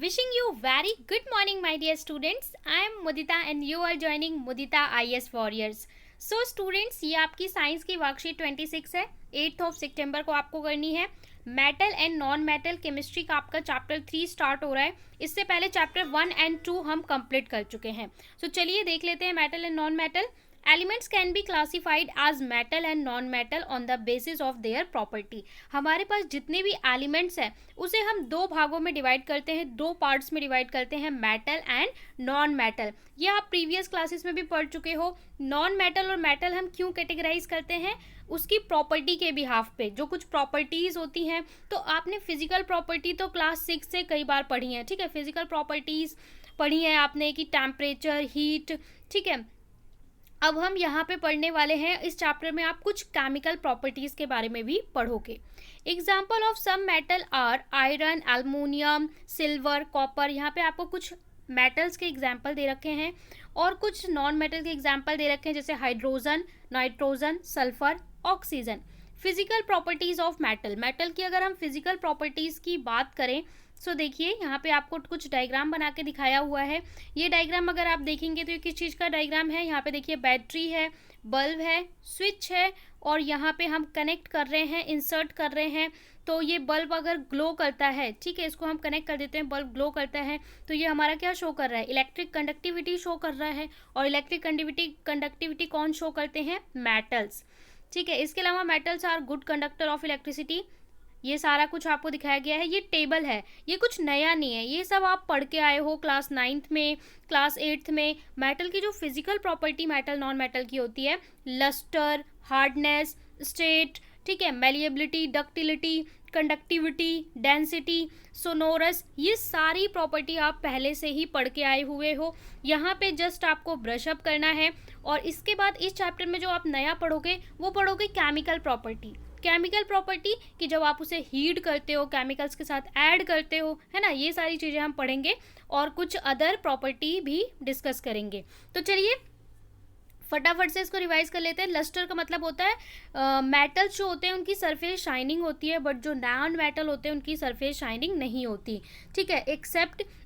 Wishing you very good morning, my dear students. I am Mudita and you are joining Mudita IS Warriors. So students, ये आपकी science की worksheet 26 है, 8 of सितंबर को आपको करनी है. Metal and non metal chemistry का आपका चैप्टर 3 स्टार्ट हो रहा है. इससे पहले चैप्टर 1 एंड 2 हम कंप्लीट कर चुके हैं. सो चलिए देख लेते हैं metal and non metal. Elements can be classified as metal and non metal on the basis of their property. हमारे पास जितने भी एलिमेंट्स हैं उसे हम दो भागों में डिवाइड करते हैं, दो पार्ट्स में डिवाइड करते हैं, मेटल एंड नॉन मेटल. ये आप प्रीवियस क्लासेस में भी पढ़ चुके हो. नॉन मेटल और मेटल हम क्यों कैटेगराइज करते हैं? उसकी प्रॉपर्टी के बिहाफ पे जो कुछ प्रॉपर्टीज होती हैं. तो आपने फिजिकल प्रॉपर्टी तो क्लास 6 से कई बार पढ़ी है, ठीक है. फिजिकल प्रॉपर्टीज पढ़ी है आपने कि टेम्परेचर, हीट, ठीक है. अब हम यहाँ पे पढ़ने वाले हैं इस चैप्टर में आप कुछ केमिकल प्रॉपर्टीज के बारे में भी पढ़ोगे. Example of some metal are iron, aluminium, silver, copper. यहाँ पे आपको कुछ मेटल्स के एग्जाम्पल दे रखे हैं और कुछ नॉन मेटल के एग्जाम्पल दे रखे हैं, जैसे hydrogen, nitrogen, sulphur, oxygen. Physical properties of metal. Metal की अगर हम फिजिकल प्रॉपर्टीज की बात करें सो देखिए यहाँ पे आपको कुछ डायग्राम बना के दिखाया हुआ है. ये डायग्राम अगर आप देखेंगे तो ये किस चीज़ का डायग्राम है? यहाँ पे देखिए बैटरी है, बल्ब है, स्विच है और यहाँ पे हम कनेक्ट कर रहे हैं, इंसर्ट कर रहे हैं. तो ये बल्ब अगर ग्लो करता है, ठीक है, इसको हम कनेक्ट कर देते हैं, बल्ब ग्लो करता है तो ये हमारा क्या शो कर रहा है? इलेक्ट्रिक कंडक्टिविटी शो कर रहा है. और इलेक्ट्रिक कंडक्टिविटी कौन शो करते हैं? मेटल्स, ठीक है. इसके अलावा metals are good conductor of electricity. ये सारा कुछ आपको दिखाया गया है. ये टेबल है, ये कुछ नया नहीं है, ये सब आप पढ़ के आए हो क्लास 9th में, क्लास 8th में. मेटल की जो physical property metal non metal की होती है, लस्टर, हार्डनेस, स्टेट, ठीक है, malleability, ductility, conductivity, density, sonorous, ये सारी प्रॉपर्टी आप पहले से ही पढ़ के आए हुए हो. यहाँ पे जस्ट आपको ब्रशअप करना है. और इसके बाद इस चैप्टर में जो आप नया पढ़ोगे वो पढ़ोगे केमिकल प्रॉपर्टी. केमिकल प्रॉपर्टी कि जब आप उसे हीट करते हो, केमिकल्स के साथ ऐड करते हो, है ना, ये सारी चीज़ें हम पढ़ेंगे और कुछ अदर प्रॉपर्टी भी डिस्कस करेंगे. तो चलिए फटाफट से इसको रिवाइज कर लेते हैं. लस्टर का मतलब होता है मेटल्स जो होते हैं उनकी सरफेस शाइनिंग होती है, बट जो नॉन मेटल होते हैं उनकी सरफेस शाइनिंग नहीं होती, ठीक है.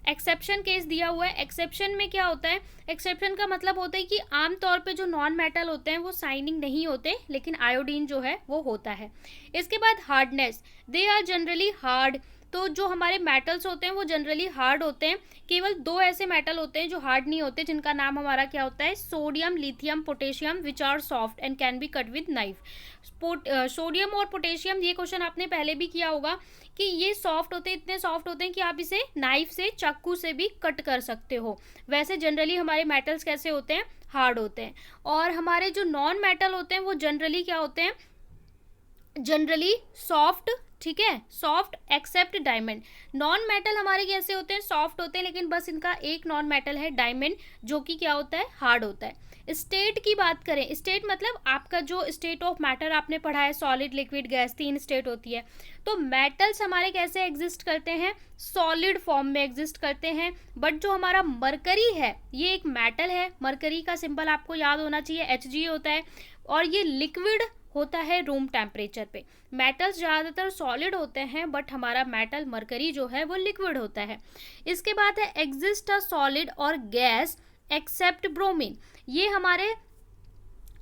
एक्सेप्शन केस दिया हुआ है. एक्सेप्शन में क्या होता है? एक्सेप्शन का मतलब होता है कि आमतौर पे जो नॉन मेटल होते हैं वो शाइनिंग नहीं होते, लेकिन आयोडीन जो है वो होता है. इसके बाद hardness. They are generally hard. तो जो हमारे मेटल्स होते हैं वो जनरली हार्ड होते हैं. केवल दो ऐसे मेटल होते हैं जो हार्ड नहीं होते, जिनका नाम हमारा क्या होता है? Sodium, lithium, potassium, which are soft and can be cut with knife. Sodium और पोटेशियम, ये क्वेश्चन आपने पहले भी किया होगा कि ये सॉफ्ट होते हैं, इतने सॉफ्ट होते हैं कि आप इसे नाइफ से, चाकू से भी कट कर सकते हो. वैसे जनरली हमारे मेटल्स कैसे होते हैं? हार्ड होते हैं. और हमारे जो नॉन मेटल होते हैं वो जनरली क्या होते हैं? जनरली सॉफ्ट, ठीक है, soft except diamond. Non metal हमारे कैसे होते हैं? सॉफ्ट होते हैं, लेकिन बस इनका एक नॉन मेटल है डायमंड, जो कि क्या होता है? हार्ड होता है. स्टेट की बात करें, स्टेट मतलब आपका जो स्टेट ऑफ मैटर आपने पढ़ा है, सॉलिड, लिक्विड, गैस, 3 स्टेट होती है. तो मेटल्स हमारे कैसे एग्जिस्ट करते हैं? सॉलिड फॉर्म में एग्जिस्ट करते हैं. बट जो हमारा मरकरी है ये एक मेटल है. मरकरी का सिंबल आपको याद होना चाहिए, Hg होता है. और ये लिक्विड होता है रूम टेम्परेचर पे. मेटल्स ज़्यादातर सॉलिड होते हैं, बट हमारा मेटल मरकरी जो है वो लिक्विड होता है. इसके बाद है एग्जिस्ट अ सॉलिड और गैस एक्सेप्ट ब्रोमीन. ये हमारे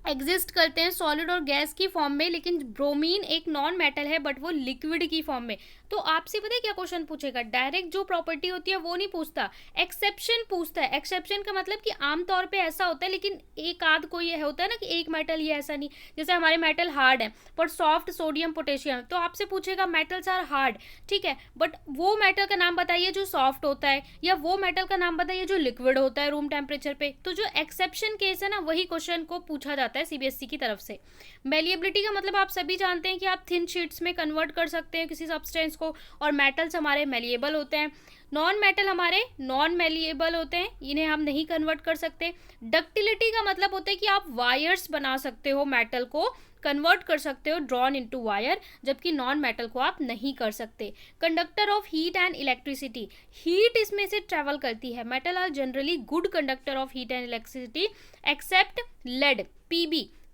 एग्जिस्ट करते हैं सॉलिड और गैस की फॉर्म में, लेकिन ब्रोमीन एक नॉन मेटल है बट वो लिक्विड की फॉर्म में. तो आपसे पता है क्या क्वेश्चन पूछेगा? डायरेक्ट जो प्रॉपर्टी होती है वो नहीं पूछता, एक्सेप्शन पूछता है. एक्सेप्शन का मतलब कि आमतौर पे ऐसा होता है, लेकिन एक आध कोई ये होता है ना कि एक मेटल ये ऐसा नहीं. जैसे हमारे मेटल हार्ड है पर सॉफ्ट, सोडियम, पोटेशियम, तो आपसे पूछेगा मेटल्स आर हार्ड, ठीक है, बट वो मेटल का नाम बताइए जो सॉफ्ट होता है, या वो मेटल का नाम बताइए जो लिक्विड होता है रूम टेम्परेचर पे. तो जो एक्सेप्शन केस है ना, वही क्वेश्चन को पूछा जाता है सीबीएसई की तरफ से. मेलिएबिलिटी का मतलब आप सभी जानते हैं कि आप थिन शीट्स में कन्वर्ट कर सकते हैं किसी सब्सटेंस को, और मेटल्स हमारे मेलिएबल होते हैं. नॉन मेटल हमारे नॉन मेलिएबल होते हैं, इन्हें हम नहीं कन्वर्ट कर सकते. डक्टिलिटी का मतलब होता है कि आप वायर्स बना सकते हो, मेटल को कन्वर्ट कर सकते हो, ड्रॉन इनटू वायर, जबकि नॉन मेटल को आप नहीं कर सकते. Conductor of heat and electricity. Heat इसमें से ट्रेवल करती है. Metal are generally good conductor of heat and electricity except lead,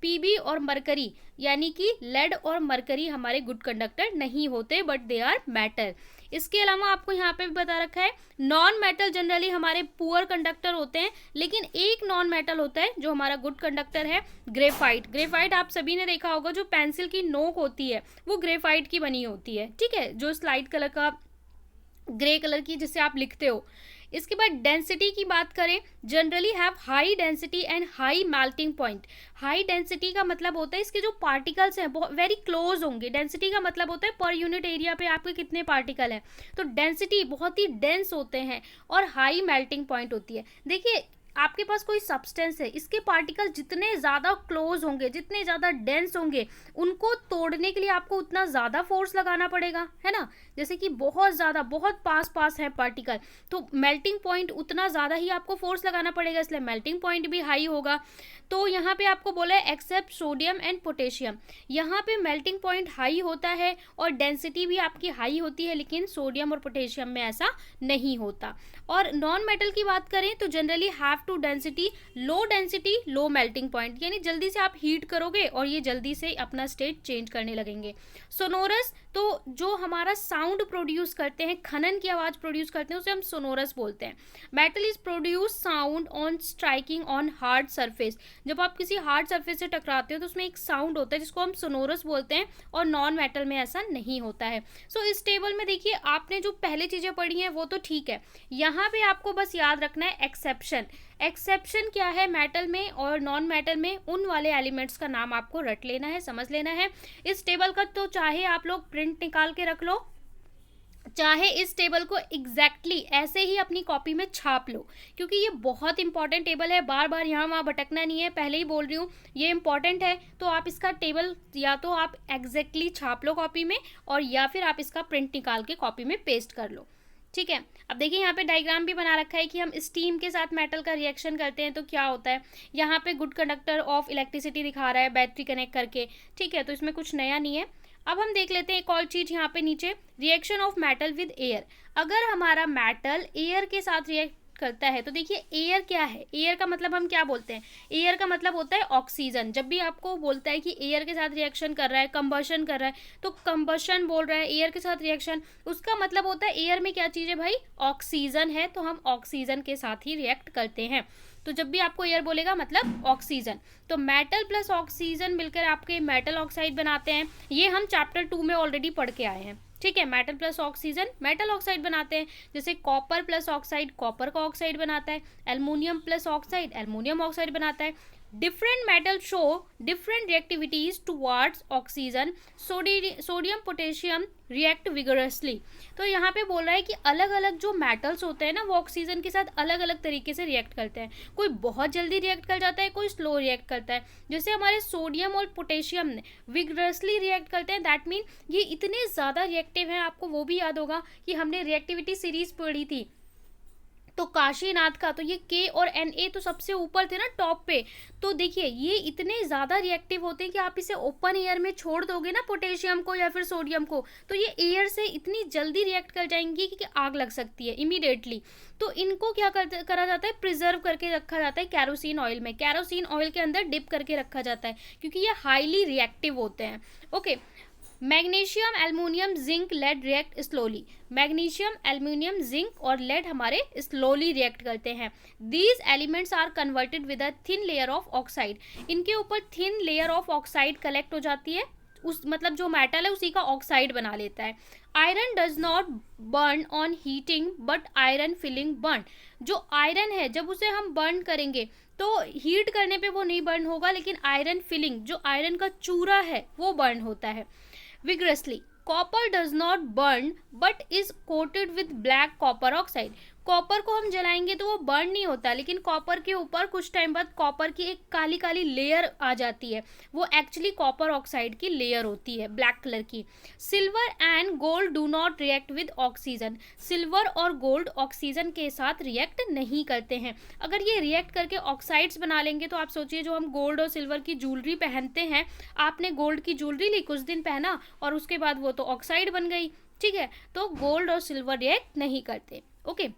P B और मरकरी, यानी कि लेड और मरकरी हमारे गुड कंडक्टर नहीं होते, बट दे आर मेटल. इसके अलावा आपको यहाँ पे भी बता रखा है नॉन मेटल जनरली हमारे पुअर कंडक्टर होते हैं, लेकिन एक नॉन मेटल होता है जो हमारा गुड कंडक्टर है, ग्रेफाइट। ग्रेफाइट आप सभी ने देखा होगा, जो पेंसिल की नोक होती है वो ग्रेफाइट की बनी होती है, ठीक है, जो स्लाइड कलर का ग्रे कलर की जिससे आप लिखते हो। इसके बाद डेंसिटी की बात करें, generally have high density and high melting point. High density का मतलब होता है इसके जो पार्टिकल्स हैं बहुत वेरी क्लोज होंगे। डेंसिटी का मतलब होता है पर यूनिट एरिया पे आपके कितने पार्टिकल हैं, तो डेंसिटी बहुत ही डेंस होते हैं और हाई मेल्टिंग पॉइंट होती है। देखिए आपके पास कोई सब्सटेंस है, इसके पार्टिकल जितने ज़्यादा क्लोज होंगे, जितने ज़्यादा डेंस होंगे, उनको तोड़ने के लिए आपको उतना ज़्यादा फोर्स लगाना पड़ेगा, है ना। जैसे कि बहुत ज़्यादा बहुत पास है पार्टिकल, तो मेल्टिंग पॉइंट उतना ज़्यादा ही आपको फोर्स लगाना पड़ेगा, इसलिए मेल्टिंग पॉइंट भी हाई होगा। तो यहाँ पे आपको बोला है एक्सेप्ट सोडियम एंड पोटेशियम, यहाँ पे मेल्टिंग पॉइंट हाई होता है और डेंसिटी भी आपकी हाई होती है, लेकिन सोडियम और पोटेशियम में ऐसा नहीं होता। और नॉन मेटल की बात करें तो generally have to density low melting point, यानी जल्दी से आप हीट करोगे और ये जल्दी से अपना स्टेट चेंज करने लगेंगे। सोनोरस, तो जो हमारा साउंड प्रोड्यूस करते हैं, खनन की आवाज़ प्रोड्यूस करते हैं, उसे हम सोनोरस बोलते हैं। Metal is produce sound on striking on hard surface, जब आप किसी हार्ड सरफेस से टकराते हो तो उसमें एक साउंड होता है जिसको हम सोनोरस बोलते हैं, और नॉन मेटल में ऐसा नहीं होता है। सो इस टेबल में देखिए आपने जो पहले चीज़ें पढ़ी हैं वो तो ठीक है, यहाँ पे आपको बस याद रखना है एक्सेप्शन। एक्सेप्शन क्या है मेटल में और नॉन मेटल में, उन वाले एलिमेंट्स का नाम आपको रट लेना है, समझ लेना है। इस टेबल का तो चाहे आप लोग प्रिंट निकाल के रख लो, चाहे इस टेबल को एग्जैक्टली ऐसे ही अपनी कॉपी में छाप लो, क्योंकि ये बहुत इंपॉर्टेंट टेबल है, बार बार यहाँ वहाँ भटकना नहीं है, पहले ही बोल रही हूँ ये इंपॉर्टेंट है। तो आप इसका टेबल या तो आप एग्जैक्टली छाप लो कॉपी में, और या फिर आप इसका प्रिंट निकाल के कॉपी में पेस्ट कर लो, ठीक है। अब देखिए यहाँ पे डायग्राम भी बना रखा है कि हम स्टीम के साथ मेटल का रिएक्शन करते हैं तो क्या होता है। यहाँ पे गुड कंडक्टर ऑफ इलेक्ट्रिसिटी दिखा रहा है बैटरी कनेक्ट करके, ठीक है, तो इसमें कुछ नया नहीं है। अब हम देख लेते हैं एक और चीज यहाँ पे नीचे, reaction of metal with air. अगर हमारा मेटल एयर के साथ रिएक्ट करता है तो देखिए एयर क्या है, एयर का मतलब हम क्या बोलते हैं, एयर का मतलब होता है ऑक्सीजन। जब भी आपको बोलता है कि एयर के साथ रिएक्शन कर रहा है, कंबशन कर रहा है, तो कंबशन बोल रहा है, एयर के साथ रिएक्शन, उसका मतलब होता है एयर में क्या चीज़ है भाई, ऑक्सीजन है, तो हम ऑक्सीजन के साथ ही रिएक्ट करते हैं। तो जब भी आपको एयर बोलेगा मतलब ऑक्सीजन, तो मेटल प्लस ऑक्सीजन मिलकर आपके मेटल ऑक्साइड बनाते हैं। ये हम चैप्टर 2 में ऑलरेडी पढ़ के आए हैं, ठीक है। Metal plus oxygen metal oxide बनाते हैं, जैसे कॉपर प्लस ऑक्साइड कॉपर का ऑक्साइड बनाता है, aluminium plus oxide aluminium oxide बनाता है। Different metal show different reactivities towards oxygen, sodium potassium react vigorously. तो यहाँ पे बोल रहा है कि अलग अलग जो मेटल्स होते हैं ना वो ऑक्सीजन के साथ अलग अलग तरीके से रिएक्ट करते हैं, कोई बहुत जल्दी रिएक्ट कर जाता है, कोई स्लो रिएक्ट करता है। जैसे हमारे सोडियम और पोटेशियम विगरसली रिएक्ट करते हैं, दैट मीन ये इतने ज़्यादा रिएक्टिव हैं। आपको वो भी याद होगा कि हमने रिएक्टिविटी सीरीज पढ़ी थी तो काशीनाथ का, तो ये के और एन ए तो सबसे ऊपर थे ना टॉप पे। तो देखिए ये इतने ज़्यादा रिएक्टिव होते हैं कि आप इसे ओपन एयर में छोड़ दोगे ना पोटेशियम को या फिर सोडियम को, तो ये एयर से इतनी जल्दी रिएक्ट कर जाएंगी कि आग लग सकती है इमीडिएटली। तो इनको क्या करा जाता है, प्रिजर्व करके रखा जाता है कैरोसिन ऑयल में, कैरोसिन ऑयल के अंदर डिप करके रखा जाता है क्योंकि ये हाईली रिएक्टिव होते हैं। Okay, magnesium aluminium zinc lead react slowly. Magnesium aluminium zinc और लेड हमारे स्लोली रिएक्ट करते हैं। These elements are converted with a thin layer of oxide. इनके ऊपर thin layer of oxide collect हो जाती है, उस मतलब जो मेटल है उसी का ऑक्साइड बना लेता है। Iron does not burn on heating but iron filling burn. जो आयरन है जब उसे हम बर्न करेंगे तो हीट करने पे वो नहीं बर्न होगा, लेकिन आयरन फिलिंग जो आयरन का चूरा है वो बर्न होता है vigorously. Copper does not burn but is coated with black copper oxide. Copper को हम जलाएंगे तो वो बर्न नहीं होता, लेकिन कॉपर के ऊपर कुछ टाइम बाद कॉपर की एक काली काली लेयर आ जाती है, वो एक्चुअली कॉपर ऑक्साइड की लेयर होती है ब्लैक कलर की। Silver and gold do not react with oxygen. Silver और गोल्ड ऑक्सीजन के साथ रिएक्ट नहीं करते हैं। अगर ये रिएक्ट करके ऑक्साइड्स बना लेंगे तो आप सोचिए जो हम गोल्ड और सिल्वर की ज्वेलरी पहनते हैं, आपने गोल्ड की ज्वेलरी ली, कुछ दिन पहना और उसके बाद वो तो ऑक्साइड बन गई, ठीक है। तो गोल्ड और सिल्वर रिएक्ट नहीं करते। ओके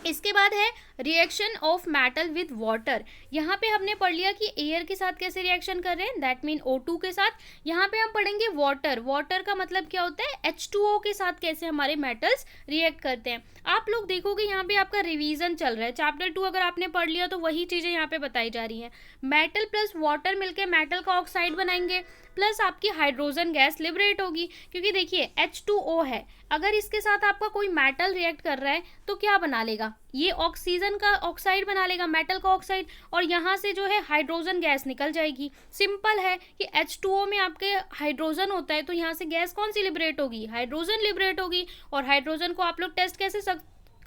इसके बाद है reaction of metal with water. यहाँ पे हमने पढ़ लिया कि एयर के साथ कैसे रिएक्शन कर रहे हैं, दैट मीन O2 के साथ। यहाँ पे हम पढ़ेंगे वाटर। वाटर का मतलब क्या होता है, H2O के साथ कैसे हमारे मेटल्स रिएक्ट करते हैं। आप लोग देखोगे यहाँ पे आपका रिवीजन चल रहा है, चैप्टर 2 अगर आपने पढ़ लिया तो वही चीज़ें यहाँ पे बताई जा रही हैं। मेटल प्लस वाटर मिलके मेटल का ऑक्साइड बनाएंगे, प्लस आपकी हाइड्रोजन गैस लिबरेट होगी, क्योंकि देखिए H2O है, अगर इसके साथ आपका कोई मेटल रिएक्ट कर रहा है तो क्या बना लेगा, ये ऑक्सीजन का ऑक्साइड बना लेगा, मेटल का ऑक्साइड, और यहाँ से जो है हाइड्रोजन गैस निकल जाएगी। सिंपल है कि H2O में आपके हाइड्रोजन होता है, तो यहाँ से गैस कौन सी लिबरेट होगी, हाइड्रोजन लिबरेट होगी। और हाइड्रोजन को आप लोग टेस्ट कैसे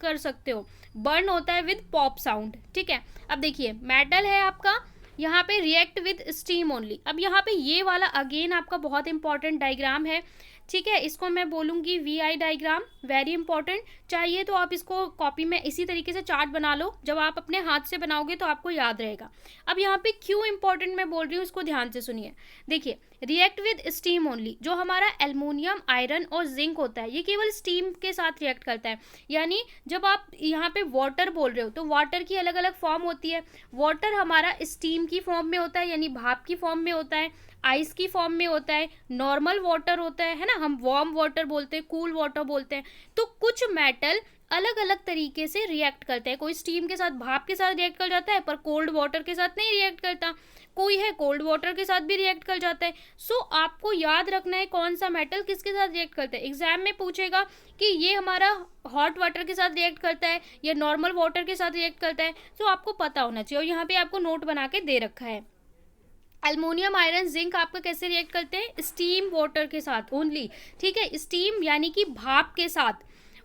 कर सकते हो, बर्न होता है विद पॉप साउंड। ठीक है, अब देखिए मेटल है आपका, यहाँ पे रिएक्ट विद स्टीम ओनली। अब यहाँ पे ये वाला अगेन आपका बहुत इंपॉर्टेंट डायग्राम है, ठीक है, इसको मैं बोलूँगी VI डायग्राम, वेरी इंपॉर्टेंट। चाहिए तो आप इसको कॉपी में इसी तरीके से चार्ट बना लो, जब आप अपने हाथ से बनाओगे तो आपको याद रहेगा। अब यहाँ पे क्यों इंपॉर्टेंट मैं बोल रही हूँ, इसको ध्यान से सुनिए। देखिए रिएक्ट विद स्टीम ओनली, जो हमारा एल्युमिनियम, आयरन और जिंक होता है, ये केवल स्टीम के साथ रिएक्ट करता है। यानी जब आप यहाँ पे वाटर बोल रहे हो तो वाटर की अलग अलग फॉर्म होती है। वाटर हमारा स्टीम की फॉर्म में होता है, यानी भाप की फॉर्म में होता है, आइस की फॉर्म में होता है, नॉर्मल वाटर होता है ना, हम वार्म वाटर बोलते हैं, कूल वाटर बोलते हैं। तो कुछ मेटल अलग अलग तरीके से रिएक्ट करते हैं, कोई स्टीम के साथ, भाप के साथ रिएक्ट कर जाता है, पर कोल्ड वाटर के साथ नहीं रिएक्ट करता, कोई है कोल्ड वाटर के साथ भी रिएक्ट कर जाता है। सो आपको याद रखना है कौन सा मेटल किसके साथ रिएक्ट करता है। एग्जाम में पूछेगा कि ये हमारा हॉट वाटर के साथ रिएक्ट करता है या नॉर्मल वाटर के साथ रिएक्ट करता है, सो आपको पता होना चाहिए। और यहाँ पे आपको नोट बना के दे रखा है। एल्युमिनियम, आयरन, जिंक आपका कैसे रिएक्ट करते हैं, स्टीम वाटर के साथ ओनली। ठीक है, स्टीम यानी कि भाप के साथ।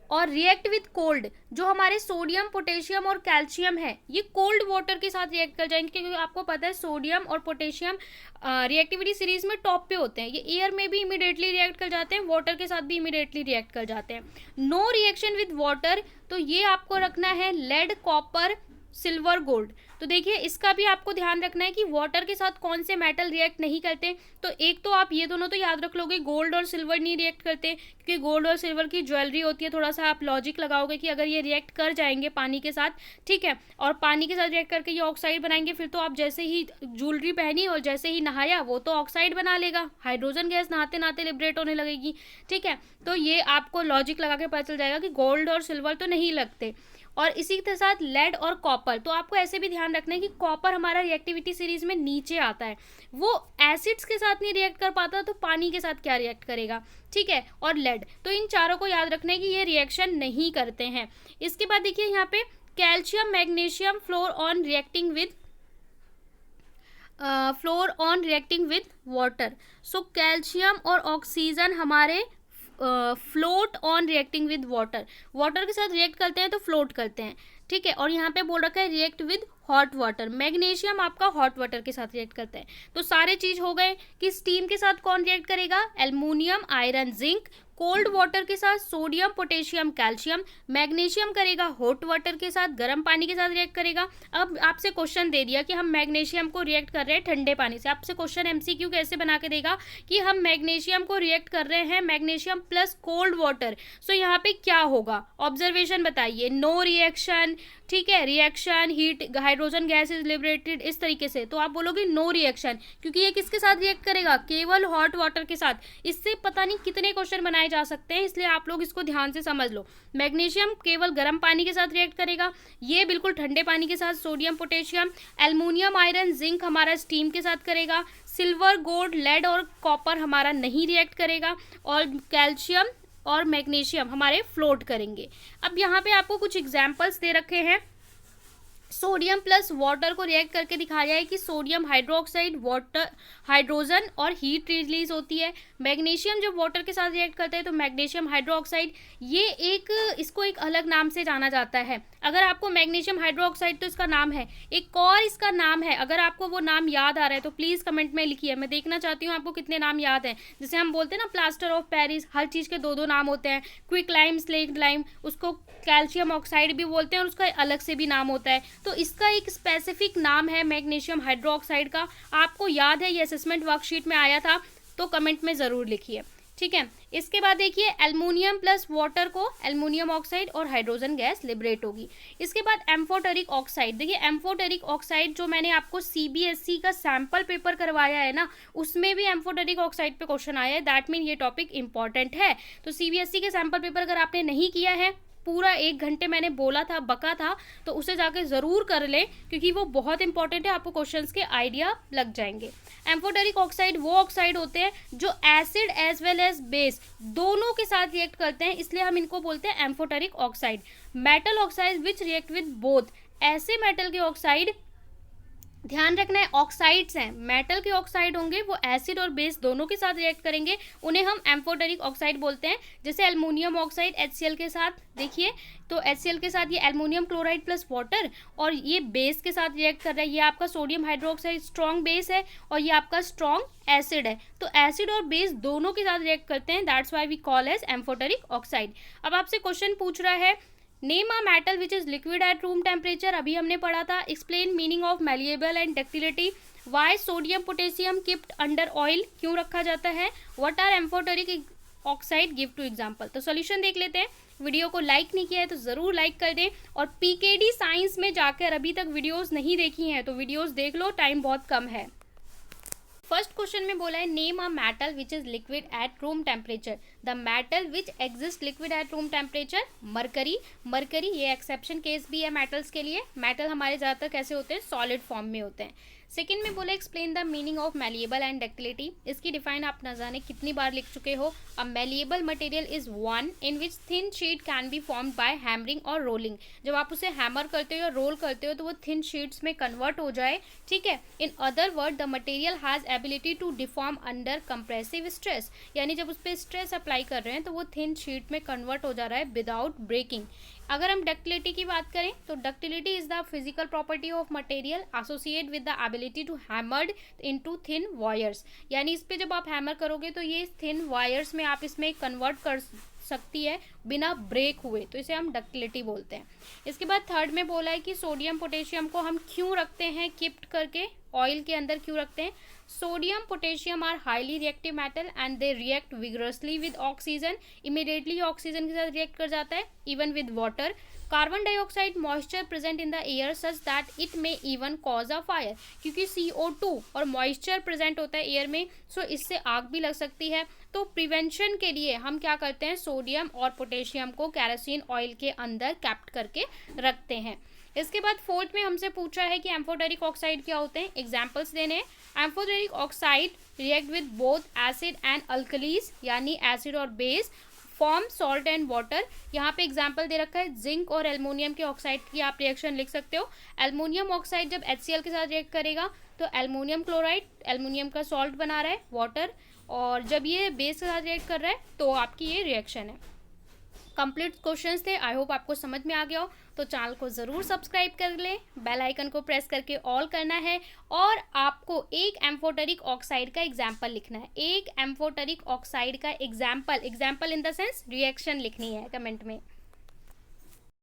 और रिएक्ट विद कोल्ड, जो हमारे सोडियम, पोटेशियम और कैल्शियम है, ये कोल्ड वाटर के साथ रिएक्ट कर जाएंगे, क्योंकि आपको पता है सोडियम और पोटेशियम रिएक्टिविटी सीरीज में टॉप पे होते हैं। ये एयर में भी इमीडिएटली रिएक्ट कर जाते हैं, वाटर के साथ भी इमीडिएटली रिएक्ट कर जाते हैं। नो रिएक्शन विद वाटर, तो ये आपको रखना है लेड, कॉपर, सिल्वर, गोल्ड। तो देखिए इसका भी आपको ध्यान रखना है कि वाटर के साथ कौन से मेटल रिएक्ट नहीं करते। तो एक तो आप ये दोनों तो याद रख लोगे, गोल्ड और सिल्वर नहीं रिएक्ट करते, क्योंकि गोल्ड और सिल्वर की ज्वेलरी होती है। थोड़ा सा आप लॉजिक लगाओगे कि अगर ये रिएक्ट कर जाएंगे पानी के साथ, ठीक है, और पानी के साथ रिएक्ट करके ये ऑक्साइड बनाएंगे, फिर तो आप जैसे ही ज्वेलरी पहनी और जैसे ही नहाया वो तो ऑक्साइड बना लेगा, हाइड्रोजन गैस नहाते नहाते लिबरेट होने लगेगी। ठीक है, तो ये आपको लॉजिक लगा के पता चल जाएगा कि गोल्ड और सिल्वर तो नहीं लगते। और इसी के साथ लेड और कॉपर, तो आपको ऐसे भी ध्यान रखना है कि कॉपर हमारा रिएक्टिविटी सीरीज में नीचे आता है, वो एसिड्स के साथ नहीं रिएक्ट कर पाता, तो पानी के साथ क्या रिएक्ट करेगा। ठीक है, और लेड, तो इन चारों को याद रखना है कि ये रिएक्शन नहीं करते हैं। इसके बाद देखिए यहाँ पे calcium, magnesium, floor on reacting with water. So calcium और ऑक्सीजन हमारे float on reacting with water, water के साथ रिएक्ट करते हैं तो फ्लोट करते हैं। ठीक है, और यहाँ पे बोल रखा है react with hot water. Magnesium आपका हॉट वाटर के साथ रिएक्ट करता है। तो सारे चीज हो गए कि स्टीम के साथ कौन रिएक्ट करेगा, aluminium, iron, zinc, cold water के साथ सोडियम, पोटेशियम, कैल्शियम, मैग्नीशियम करेगा हॉट वाटर के साथ, गर्म पानी के साथ रिएक्ट करेगा। अब आपसे क्वेश्चन दे दिया कि हम मैग्नीशियम को रिएक्ट कर रहे हैं ठंडे पानी से, आपसे क्वेश्चन MCQ कैसे बना के देगा कि हम मैग्नीशियम को रिएक्ट कर रहे हैं मैग्नीशियम प्लस कोल्ड वाटर। सो यहाँ पे क्या होगा, ऑब्जर्वेशन बताइए, नो रिएक्शन। ठीक है, reaction, heat, hydrogen gas is liberated, इस तरीके से तो आप बोलोगे नो रिएक्शन, क्योंकि ये किसके साथ रिएक्ट करेगा, केवल हॉट वाटर के साथ। इससे पता नहीं कितने क्वेश्चन बनाए जा सकते हैं, इसलिए आप लोग इसको ध्यान से समझ लो। मैग्नीशियम केवल गर्म पानी के साथ रिएक्ट करेगा, ये बिल्कुल ठंडे पानी के साथ sodium, potassium. Aluminium, iron, zinc हमारा स्टीम के साथ करेगा। सिल्वर, गोल्ड, लेड और कॉपर हमारा नहीं रिएक्ट करेगा, और कैल्शियम और मैग्नीशियम हमारे फ्लोट करेंगे। अब यहाँ पे आपको कुछ एग्जाम्पल्स दे रखे हैं। सोडियम प्लस वाटर को रिएक्ट करके दिखाया है कि सोडियम हाइड्रोक्साइड, वाटर, हाइड्रोजन और हीट रिलीज होती है। मैग्नीशियम जब वाटर के साथ रिएक्ट करते हैं तो मैग्नीशियम हाइड्रोक्साइड, ये इसको एक अलग नाम से जाना जाता है। अगर आपको मैग्नीशियम हाइड्रोक्साइड तो इसका नाम है, एक और इसका नाम है, अगर आपको वो नाम याद आ रहा है तो प्लीज़ कमेंट में लिखिए, मैं देखना चाहती हूँ आपको कितने नाम याद हैं। जैसे हम बोलते हैं ना प्लास्टर ऑफ पेरिस, हर चीज़ के दो नाम होते हैं। क्विक लाइम, स्लेक्ट लाइम, उसको कैल्शियम ऑक्साइड भी बोलते हैं और उसका अलग से भी नाम होता है। तो इसका एक स्पेसिफिक नाम है मैग्नीशियम हाइड्रोक्साइड का। आपको याद है, ये असेसमेंट वर्कशीट में आया था, तो कमेंट में ज़रूर लिखिए। ठीक है। इसके बाद देखिए एल्युमिनियम प्लस वाटर को एल्युमिनियम ऑक्साइड और हाइड्रोजन गैस लिबरेट होगी। इसके बाद एम्फोटेरिक ऑक्साइड, देखिए एम्फोटेरिक ऑक्साइड जो मैंने आपको सीबीएसई का सैंपल पेपर करवाया है ना, उसमें भी एम्फोटेरिक ऑक्साइड पे क्वेश्चन आया है, दैट मीन ये टॉपिक इंपॉर्टेंट है। तो सीबीएसई के सैंपल पेपर अगर आपने नहीं किया है, पूरा 1 घंटे मैंने बोला था, बका था, तो उसे जाके ज़रूर कर लें क्योंकि वो बहुत इंपॉर्टेंट है, आपको क्वेश्चंस के आइडिया लग जाएंगे। एम्फोटेरिक ऑक्साइड वो ऑक्साइड होते हैं जो acid as well as base दोनों के साथ रिएक्ट करते हैं, इसलिए हम इनको बोलते हैं amphoteric oxide. Metal oxide which react with both, ऐसे मेटल के ऑक्साइड, ध्यान रखना है ऑक्साइड्स हैं, मेटल के ऑक्साइड होंगे वो एसिड और बेस दोनों के साथ रिएक्ट करेंगे, उन्हें हम एम्फोटेरिक ऑक्साइड बोलते हैं। जैसे एल्युमिनियम ऑक्साइड HCl के साथ, देखिए तो HCl के साथ ये एल्युमिनियम क्लोराइड प्लस वाटर, और ये बेस के साथ रिएक्ट कर रहा है, ये आपका सोडियम हाइड्रोक्साइड स्ट्रॉन्ग बेस है और ये आपका स्ट्रॉन्ग एसिड है। तो एसिड और बेस दोनों के साथ रिएक्ट करते हैं, that's why we call as amphoteric oxide. अब आपसे क्वेश्चन पूछ रहा है name a metal which is liquid at room temperature, अभी हमने पढ़ा था। Explain meaning of malleable and ductility, why sodium potassium kept under oil, क्यों रखा जाता है, what are amphoteric oxide, give two example. तो सोल्यूशन देख लेते हैं। वीडियो को लाइक नहीं किया है तो ज़रूर लाइक कर दें, और पीकेडी साइंस में जाकर अभी तक वीडियोज़ नहीं देखी हैं तो वीडियोज़ देख लो, टाइम बहुत कम है। फर्स्ट क्वेश्चन में बोला है name a metal which is liquid at room temperature, the metal which exist liquid at room temperature, mercury. Mercury ये एक्सेप्शन केस भी है मेटल्स के लिए, मेटल हमारे ज़्यादातर कैसे होते हैं, सॉलिड फॉर्म में होते हैं। सेकेंड में बोला explain the meaning of malleable and ductility, इसकी डिफाइन आप न जाने कितनी बार लिख चुके हो। A malleable material is one in which thin sheet can be formed by hammering or rolling, जब आप उसे हैमर करते हो या रोल करते हो तो वो थिन शीट्स में कन्वर्ट हो जाए, ठीक है। In other word the material has ability to deform under compressive stress, यानी जब उस पर स्ट्रेस अप्लाई कर रहे हैं तो वो थिन शीट में कन्वर्ट हो जा रहा है विदाउट ब्रेकिंग। अगर हम डक्टिलिटी की बात करें तो ductility is the physical property of material associate with the ability to hammered into thin wires, यानी इस पे जब आप हैमर करोगे तो ये थिन वायर्स में आप इसमें कन्वर्ट कर सकती है बिना ब्रेक हुए, तो इसे हम डक्टिलिटी बोलते हैं। इसके बाद थर्ड में बोला है कि सोडियम पोटेशियम को हम क्यों रखते हैं किप्ड करके, ऑयल के अंदर क्यों रखते हैं। Sodium potassium are highly reactive metal and they react vigorously with oxygen, immediately oxygen के साथ रिएक्ट कर जाता है, even with water. Carbon dioxide moisture present in the air such that it may even cause a fire, क्योंकि CO2 और moisture present होता है air में, सो इससे आग भी लग सकती है। तो प्रिवेंशन के लिए हम क्या करते हैं, सोडियम और पोटेशियम को केरोसिन ऑयल के अंदर कैप्ट करके रखते हैं। इसके बाद फोर्थ में हमसे पूछा है कि एम्फोटेरिक ऑक्साइड क्या होते हैं, एग्जाम्पल्स देने हैं। Amphoteric oxide react with both acid and alkalis, यानी एसिड और base, form salt and water. यहाँ पे एग्जाम्पल दे रखा है जिंक और एल्युमिनियम के ऑक्साइड की आप रिएक्शन लिख सकते हो। एल्युमिनियम ऑक्साइड जब HCl के साथ रिएक्ट करेगा तो एल्युमिनियम क्लोराइड, एल्युमिनियम का सॉल्ट बना रहा है वाटर, और जब ये बेस के साथ रिएक्ट कर रहा है तो आपकी ये रिएक्शन है। कंप्लीट क्वेश्चंस थे, आई होप आपको समझ में आ गया हो। तो चैनल को ज़रूर सब्सक्राइब कर लें, बेल आइकन को प्रेस करके ऑल करना है, और आपको एक एम्फोटेरिक ऑक्साइड का एग्जाम्पल लिखना है, एक एम्फोटेरिक ऑक्साइड का example in the sense reaction लिखनी है कमेंट में।